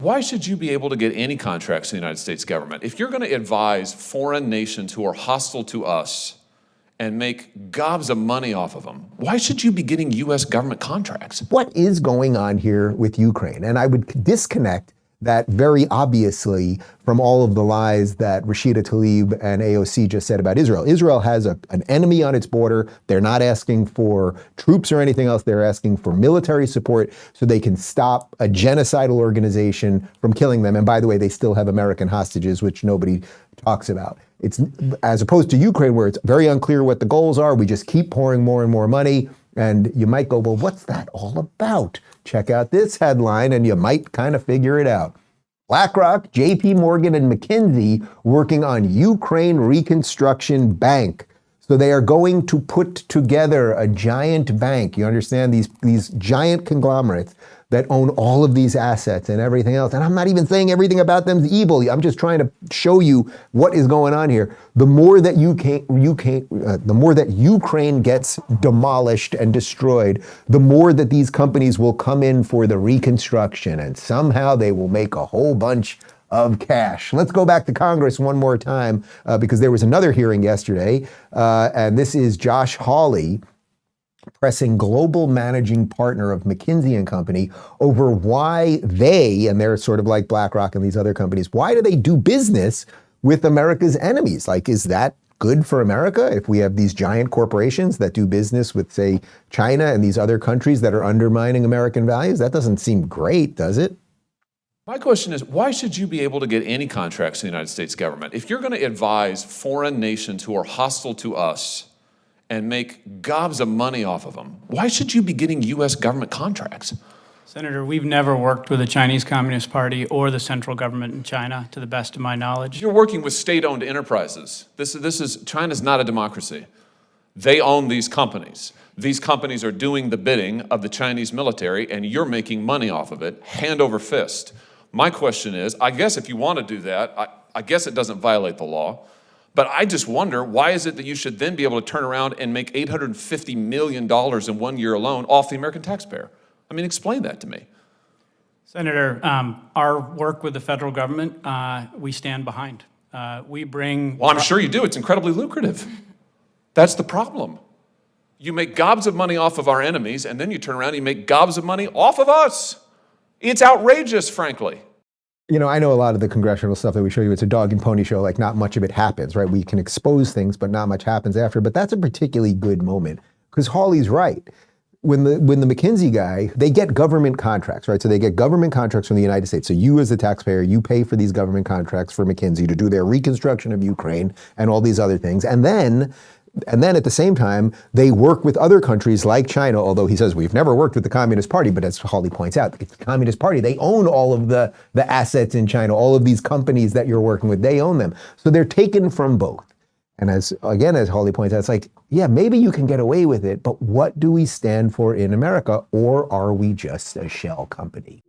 Why should you be able to get any contracts in the United States government? If you're going to advise foreign nations who are hostile to us and make gobs of money off of them, why should you be getting U.S. government contracts? What is going on here with Ukraine? And I would disconnect that very obviously from all of the lies that Rashida Tlaib and AOC just said about Israel. Israel has an enemy on its border. They're not asking for troops or anything else. They're asking for military support so they can stop a genocidal organization from killing them. And by the way, they still have American hostages, which nobody talks about. It's as opposed to Ukraine, where it's very unclear what the goals are. We just keep pouring more and more money. And you might go, well, what's that all about? Check out this headline and you might kind of figure it out. BlackRock, JP Morgan, and McKinsey working on Ukraine Reconstruction Bank. So they are going to put together a giant bank. You understand, these giant conglomerates that own all of these assets and everything else. And I'm not even saying everything about them is evil. I'm just trying to show you what is going on here. The more that the more that Ukraine gets demolished and destroyed, the more that these companies will come in for the reconstruction, and somehow they will make a whole bunch of cash. Let's go back to Congress one more time because there was another hearing yesterday, and this is Josh Hawley pressing global managing partner of McKinsey Company over why they, and they're sort of like BlackRock and these other companies, why do they do business with America's enemies? Like, is that good for America if we have these giant corporations that do business with, say, China and these other countries that are undermining American values? That doesn't seem great, does it? My question is, why should you be able to get any contracts in the United States government? If you're going to advise foreign nations who are hostile to us and make gobs of money off of them, why should you be getting U.S. government contracts? Senator, we've never worked with the Chinese Communist Party or the central government in China, to the best of my knowledge. You're working with state-owned enterprises. China's not a democracy. They own these companies. These companies are doing the bidding of the Chinese military, and you're making money off of it, hand over fist. My question is, I guess if you want to do that, I guess it doesn't violate the law. But I just wonder, why is it that you should then be able to turn around and make $850 million in 1 year alone off the American taxpayer? I mean, explain that to me. Senator, our work with the federal government, we stand behind. We bring... Well, I'm sure you do. It's incredibly lucrative. That's the problem. You make gobs of money off of our enemies, and then you turn around and you make gobs of money off of us. It's outrageous, frankly. You know, I know a lot of the congressional stuff that we show you, it's a dog and pony show, like not much of it happens, right? We can expose things, but not much happens after. But that's a particularly good moment because Hawley's right. When the McKinsey guy, they get government contracts, right? So they get government contracts from the United States. So you as the taxpayer, you pay for these government contracts for McKinsey to do their reconstruction of Ukraine and all these other things. And then at the same time, they work with other countries like China, although he says we've never worked with the Communist Party, but as Hawley points out, it's the Communist Party. They own all of the assets in China, all of these companies that you're working with, they own them. So they're taken from both. And as Hawley points out, it's like, yeah, maybe you can get away with it, but what do we stand for in America, or are we just a shell company?